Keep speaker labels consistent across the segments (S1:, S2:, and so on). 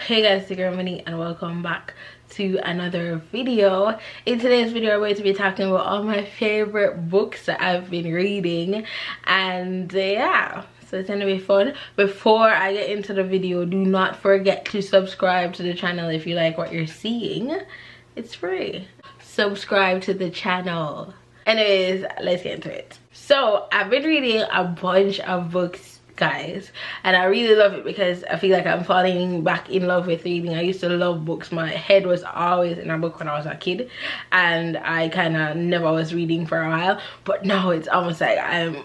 S1: Hey guys, it's your girl Minnie and welcome back to another video. In today's video, I'm going to be talking about all my favorite books that I've been reading, and yeah, so it's gonna be fun. Before I get into the video, do not forget to subscribe to the channel if you like what you're seeing. It's free. Subscribe to the channel. Anyways, let's get into it. So I've been reading a bunch of books, guys, and I really love it because I feel like I'm falling back in love with reading. I used to love books. My head was always in a book when I was a kid, and I kind of never was reading for a while, but now it's almost like I'm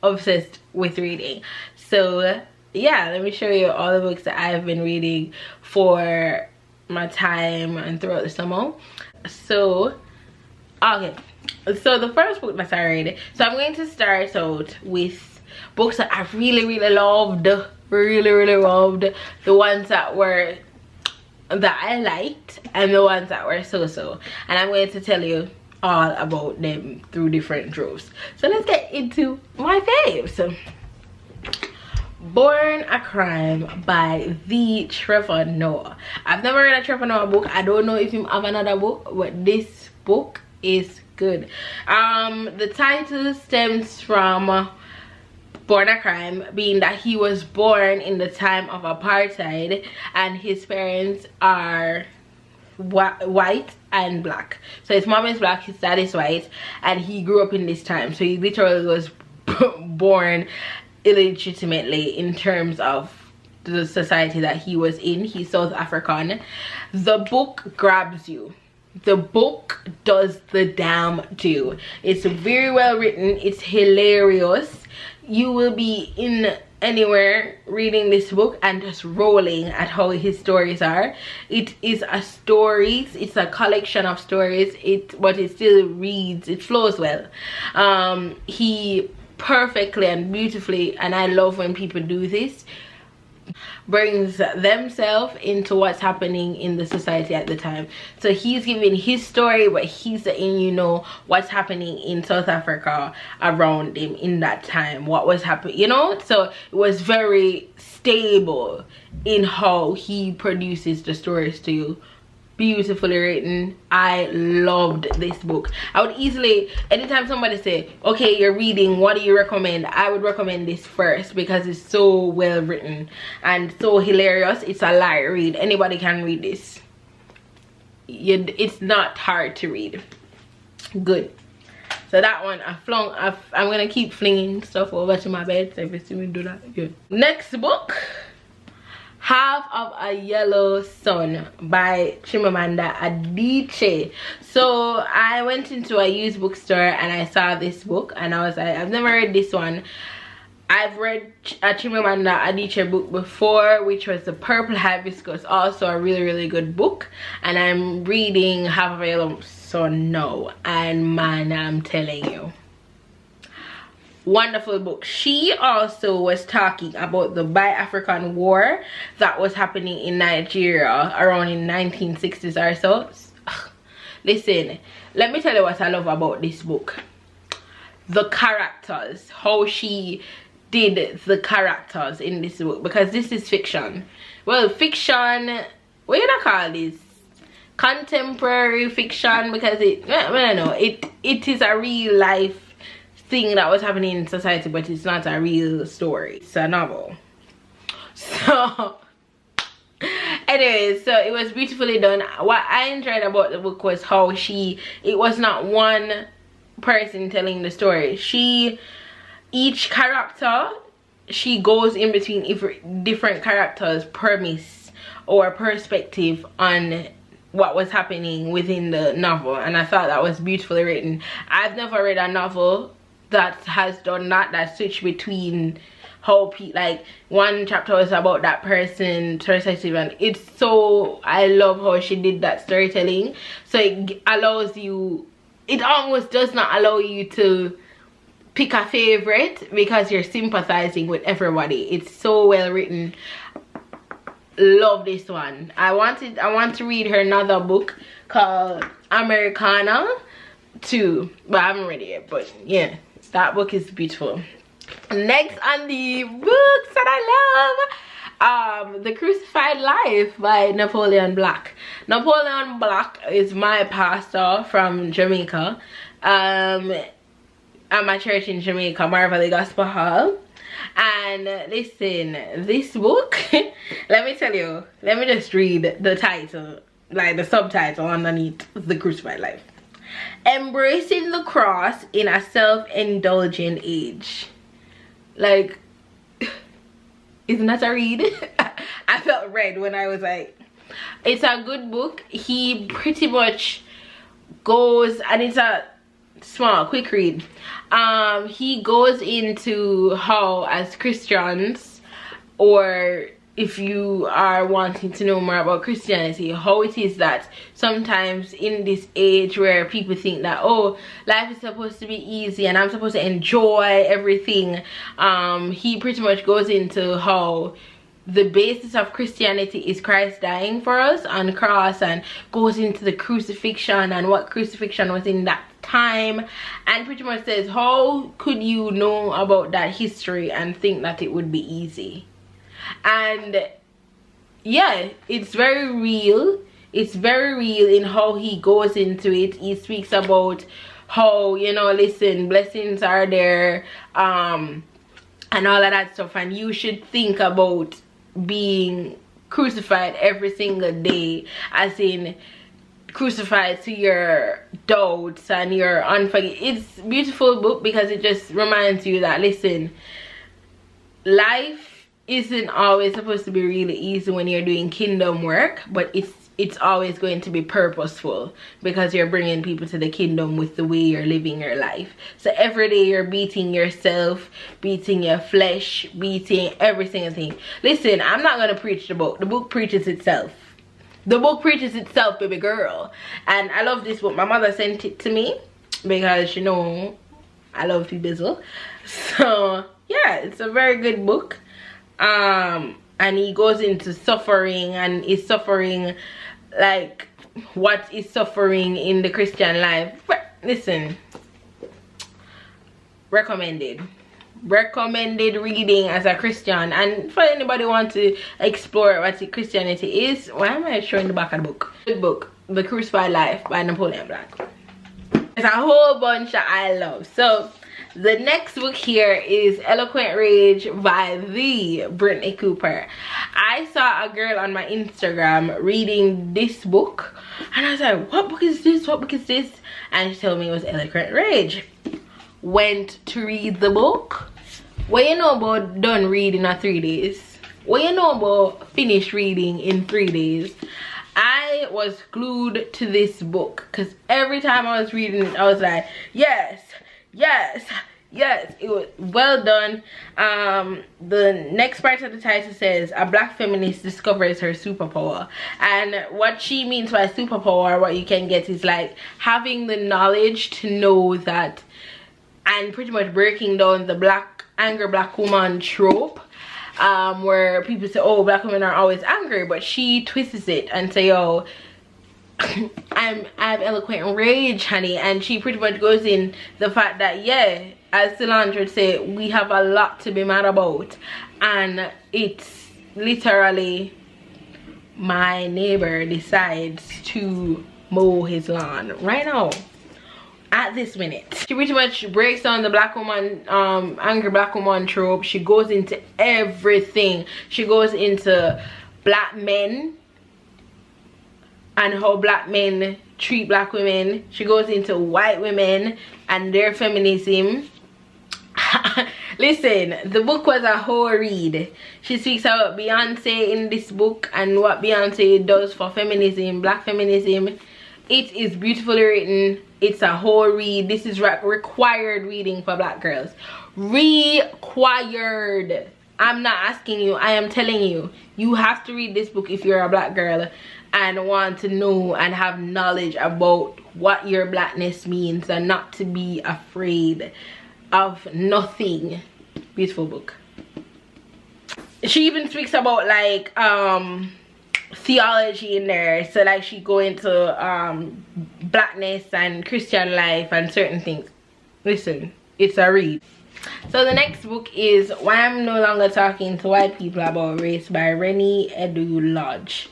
S1: obsessed with reading. So yeah, let me show you all the books that I've been reading for my time and throughout the summer. So okay, so the first book that I read, so I'm going to start out with books that I really loved, really loved, the ones that I liked and the ones that were so, and I'm going to tell you all about them through different droves. So let's get into my faves. Born a Crime by the Trevor Noah. I've never read a Trevor Noah book. I don't know if you have another book, but this book is good. The title stems from Born a Crime, being that he was born in the time of apartheid and his parents are white and black. So his mom is black, his dad is white, and he grew up in this time. So he literally was born illegitimately in terms of the society that he was in. He's South African. The book grabs you. The book does the damn do. It's very well written. It's hilarious. You will be in anywhere reading this book and just rolling at how his stories are. It is a stories, it's a collection of stories, but it still reads, it flows well. He perfectly and beautifully, and I love when people do this, brings themselves into what's happening in the society at the time. So he's giving his story, but he's letting you know what's happening in South Africa around him in that time, what was happening, you know. So it was very stable in how he produces the stories to you. Beautifully written. I loved this book. I would easily, anytime somebody say, okay, you're reading, what do you recommend, I would recommend this first because it's so well written and so hilarious. It's a light read. Anybody can read this. It's not hard to read. Good. So that one I'm gonna keep flinging stuff over to my bed, so if you see me do that, good. Next book, Half of a Yellow Sun by Chimamanda Adichie. So I went into a used bookstore and I saw this book and I was like, I've never read this one. I've read a Chimamanda Adichie book before, which was The Purple Hibiscus, also a really good book, and I'm reading Half of a Yellow Sun now, and man, I'm telling you, wonderful book. She also was talking about the Bi-African War that was happening in Nigeria around in 1960s or so. Listen, let me tell you what I love about this book. The characters, how she did the characters in this book, because this is fiction. Well, fiction, what you call this? Contemporary fiction, because I don't know, it is a real life thing that was happening in society, but it's not a real story. It's a novel. So anyways, so it was beautifully done. What I enjoyed about the book was how it was not one person telling the story. Each character, she goes in between different characters' premise or perspective on what was happening within the novel, and I thought that was beautifully written. I've never read a novel that has done that switch between how like one chapter was about that person perspective, and it's so, I love how she did that storytelling. So it allows you, it almost does not allow you to pick a favorite because you're sympathizing with everybody. It's so well written. Love this one. I want to read her another book called Americana too, but I haven't read it yet. But yeah, that book is beautiful. Next on the books that I love, The Crucified Life by Napoleon Black. Napoleon Black is my pastor from Jamaica. At my church in Jamaica, Marvel Gospel Hall. And listen, this book, let me tell you, let me just read the title, like the subtitle underneath, The Crucified Life. Embracing the cross in a self-indulgent age. Like, isn't that a read? I felt read when I was like, it's a good book. He pretty much goes, and it's a small quick read. He goes into how, as Christians, or if you are wanting to know more about Christianity, how it is that sometimes in this age where people think that, oh, life is supposed to be easy and I'm supposed to enjoy everything, he pretty much goes into how the basis of Christianity is Christ dying for us on the cross, and goes into the crucifixion and what crucifixion was in that time, and pretty much says, how could you know about that history and think that it would be easy? And yeah, it's very real. It's very real in how he goes into it. He speaks about how, you know, listen, blessings are there, and all of that stuff, and you should think about being crucified every single day, as in crucified to your doubts and your unforgiveness. It's a beautiful book because it just reminds you that, listen, life isn't always supposed to be really easy when you're doing kingdom work, but it's always going to be purposeful because you're bringing people to the kingdom with the way you're living your life. So every day you're beating yourself, beating your flesh, beating every single thing. Listen, I'm not gonna preach the book. The book preaches itself. The book preaches itself, baby girl. And I love this book. My mother sent it to me because, you know, I love to bizzle. So yeah, it's a very good book. And he goes into suffering, and is suffering, like what is suffering in the Christian life. Listen, recommended reading as a Christian. And for anybody who wants to explore what Christianity is, why am I showing the back of the book? Good book, The Crucified Life by Napoleon Black. There's a whole bunch that I love. So the next book here is Eloquent Rage by the Brittany Cooper. I saw a girl on my Instagram reading this book, and I was like, what book is this? What book is this? And she told me it was Eloquent Rage. Went to read the book. What you know about done reading in 3 days? What you know about finished reading in 3 days? I was glued to this book because every time I was reading it, I was like, yes, yes, yes. It was well done. The next part of the title says, a black feminist discovers her superpower. And what she means by superpower, what you can get, is like having the knowledge to know that, and pretty much breaking down the angry black woman trope, where people say, oh, black women are always angry, but she twists it and say, oh, I have eloquent rage, honey. And she pretty much goes in the fact that, yeah, as Solange would say, we have a lot to be mad about, and it's literally my neighbor decides to mow his lawn right now at this minute. She pretty much breaks down the black woman, angry black woman trope. She goes into everything. She goes into black men and how black men treat black women. She goes into white women and their feminism. Listen, the book was a whole read. She speaks about Beyonce in this book and what Beyonce does for feminism, black feminism. It is beautifully written. It's a whole read. This is required reading for black girls. Required. I'm not asking you, I am telling you. You have to read this book if you're a black girl and want to know and have knowledge about what your blackness means, and not to be afraid of nothing. Beautiful book. She even speaks about like theology in there. So like she go into blackness and Christian life and certain things. Listen, it's a read. So the next book is Why I'm No Longer Talking to White People About Race by Rennie Edu Lodge.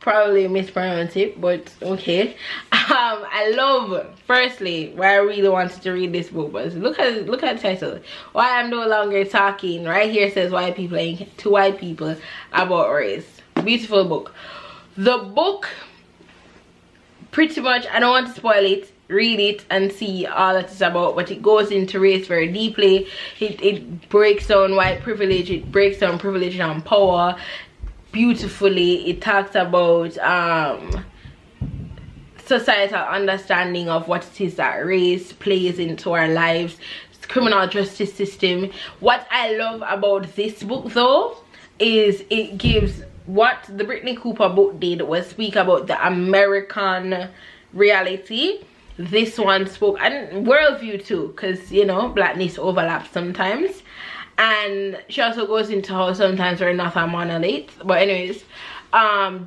S1: Probably mispronounced it, but okay. I love, firstly, why I really wanted to read this book was look at the title. Why I'm No Longer Talking. Right here says white people to white people about race. Beautiful book. The book, pretty much, I don't want to spoil it. Read it and see all that it's about, but it goes into race very deeply. It breaks down white privilege, it breaks down privilege and power beautifully. It talks about societal understanding of what it is that race plays into our lives, criminal justice system. What I love about this book though is it gives, what the Brittany Cooper book did was speak about the American reality. This one spoke, and worldview too, because you know blackness overlaps sometimes, and she also goes into how sometimes we're not a monolith. But anyways,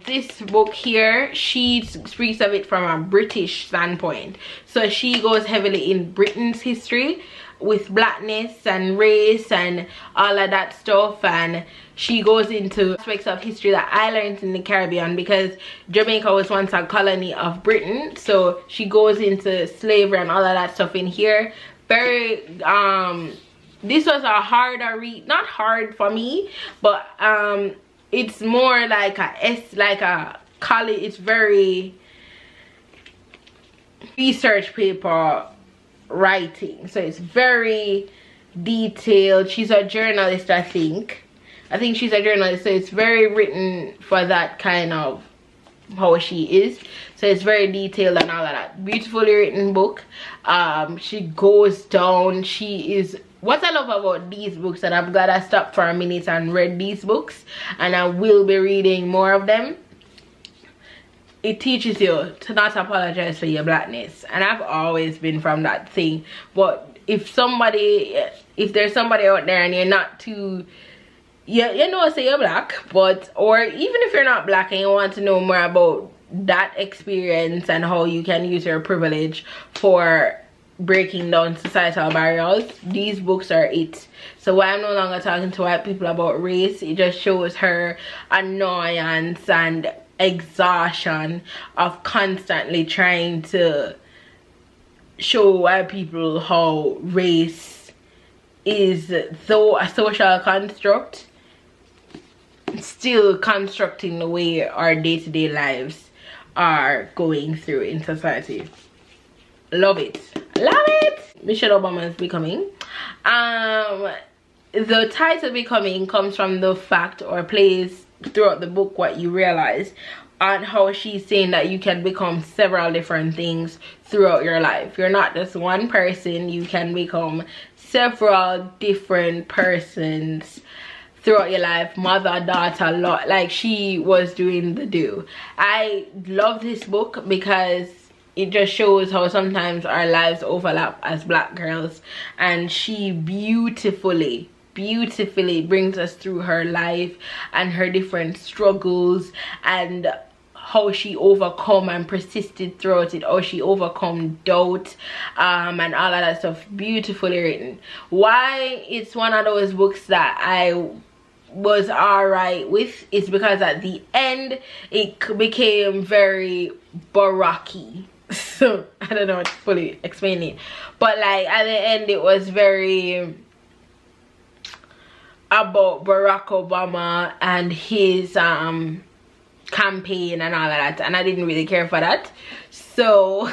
S1: this book here, she speaks of it from a British standpoint, so she goes heavily in Britain's history with blackness and race and all of that stuff, and she goes into aspects of history that I learned in the Caribbean because Jamaica was once a colony of Britain. So she goes into slavery and all of that stuff in here. Very this was a harder read, not hard for me, but it's more like a college, it's very research paper writing, so it's very detailed. She's a journalist, I think she's a journalist, so it's very written for that kind of how she is, so it's very detailed and all of that. Beautifully written book. She goes down, she is, what I love about these books, and I'm glad I stopped for a minute and read these books, and I will be reading more of them. It teaches you to not apologize for your blackness, and I've always been from that thing. But if there's somebody out there and you're not too, you know, say you're black, but, or even if you're not black and you want to know more about that experience and how you can use your privilege for breaking down societal barriers, these books are it. So Why I'm No Longer Talking to White People About Race, it just shows her annoyance and exhaustion of constantly trying to show white people how race is, though a social construct, still constructing the way our day-to-day lives are going through in society. Love it, love it. Michelle Obama is Becoming. The title Becoming comes from the fact, or plays throughout the book, what you realize on how she's saying that you can become several different things throughout your life. You're not just one person, you can become several different persons throughout your life, mother, daughter, lot, like she was doing the do. I love this book because it just shows how sometimes our lives overlap as black girls, and she beautifully brings us through her life and her different struggles and how she overcome and persisted throughout it, how she overcome doubt and all of that stuff. Beautifully written. Why it's one of those books that I was alright with is because at the end it became very baroque. So I don't know how to fully explain it, but like at the end it was very about Barack Obama and his campaign and all of that, and I didn't really care for that. So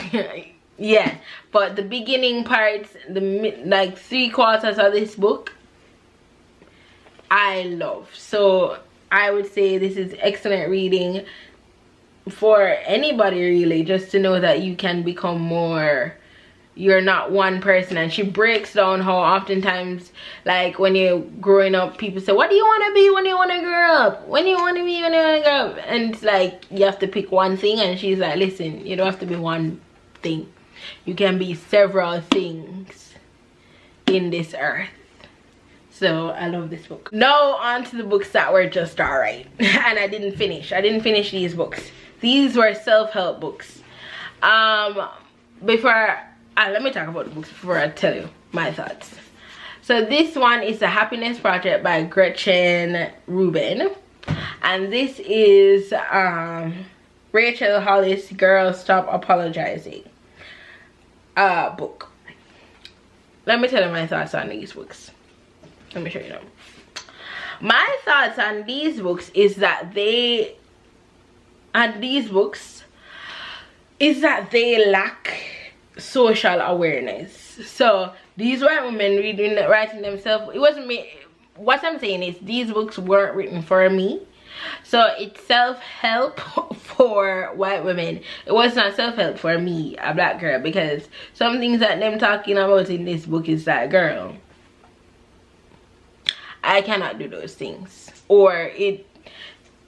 S1: yeah, but the beginning parts, the like 3/4 of this book, I love. So I would say this is excellent reading for anybody, really, just to know that you can become more, you're not one person. And she breaks down how oftentimes, like when you're growing up, people say, what do you want to be when you want to grow up? When you want to be when you want to grow up? And it's like you have to pick one thing, and she's like, listen, you don't have to be one thing, you can be several things in this earth. So I love this book. Now on to the books that were just alright and I didn't finish these books. These were self-help books. Let me talk about the books before I tell you my thoughts. So this one is The Happiness Project by Gretchen Rubin, and this is Rachel Hollis' Girl Stop Apologizing book. Let me tell you my thoughts on these books. Let me show you them. My thoughts on these books is that they lack social awareness. So these weren't women writing themselves. It wasn't me. What I'm saying is these books weren't written for me. So it's self-help for white women. It was not self-help for me, a black girl, because some things that them talking about in this book is that, girl, I cannot do those things. Or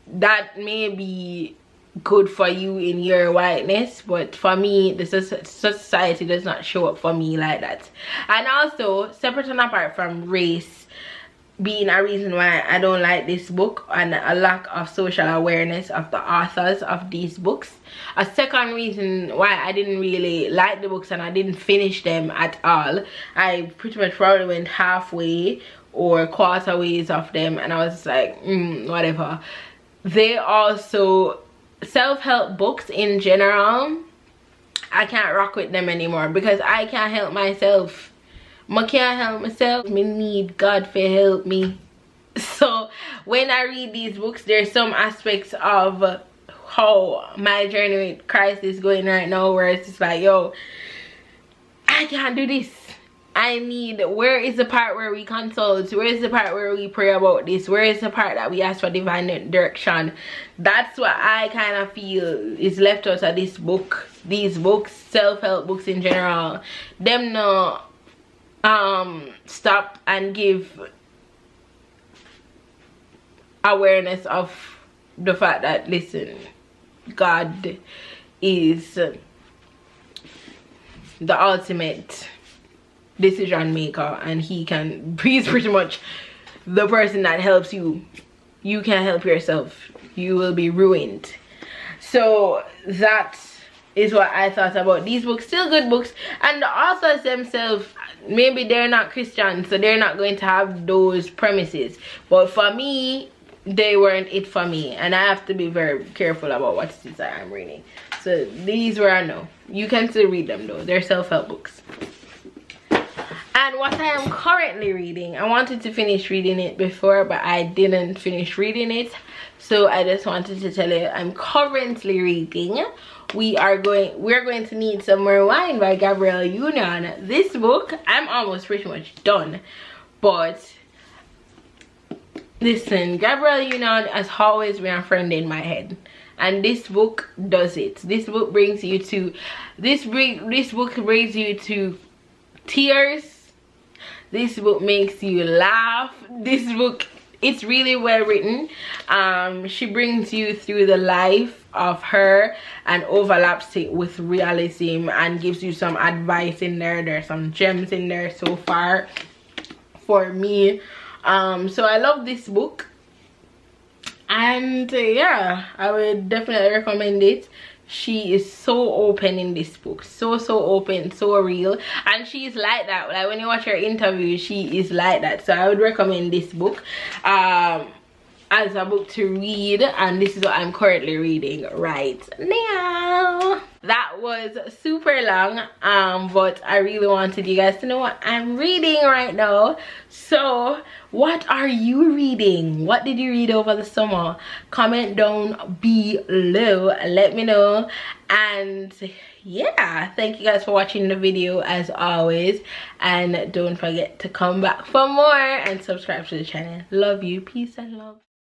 S1: that may be good for you in your whiteness, but for me, the society does not show up for me like that. And also, separate and apart from race being a reason why I don't like this book, and a lack of social awareness of the authors of these books, a second reason why I didn't really like the books and I didn't finish them at all, I pretty much probably went halfway or quarter ways of them, and I was like, whatever. They also, self-help books in general, I can't rock with them anymore because I can't help myself. I can't help myself. Me need God to help me. So when I read these books, there's some aspects of how my journey with Christ is going right now, where it's just like, yo, I can't do this. I need, where is the part where we consult? Where is the part where we pray about this? Where is the part that we ask for divine direction? That's what I kind of feel is left out of this book. These books, self-help books in general, them no stop and give awareness of the fact that, listen, God is the ultimate decision maker, and he's pretty much the person that helps you. You can't help yourself. You will be ruined. So that is what I thought about these books. Still good books, and the authors themselves, maybe they're not Christians, so they're not going to have those premises, but for me, they weren't it for me, and I have to be very careful about what it is that I'm reading. So these were a no. You can still read them though. They're self-help books. And what I am currently reading, I wanted to finish reading it before, but I didn't finish reading it, so I just wanted to tell you I'm currently reading We're Going to Need Some More Wine by Gabrielle Union. This book, I'm almost pretty much done, but listen, Gabrielle Union has always been a friend in my head, and this book does it. This book brings you to this book brings you to tears. This book makes you laugh. This book, it's really well written. She brings you through the life of her and overlaps it with realism and gives you some advice in there. There's some gems in there so far for me. So I love this book, and yeah, I would definitely recommend it. She is so open in this book, so open, so real, and she is like that. Like when you watch her interview, she is like that. So I would recommend this book as a book to read, and this is what I'm currently reading right now. That was super long, but I really wanted you guys to know what I'm reading right now. So what are you reading? What did you read over the summer? Comment down below, let me know. And yeah, thank you guys for watching the video as always, and don't forget to come back for more and subscribe to the channel. Love you, peace and love.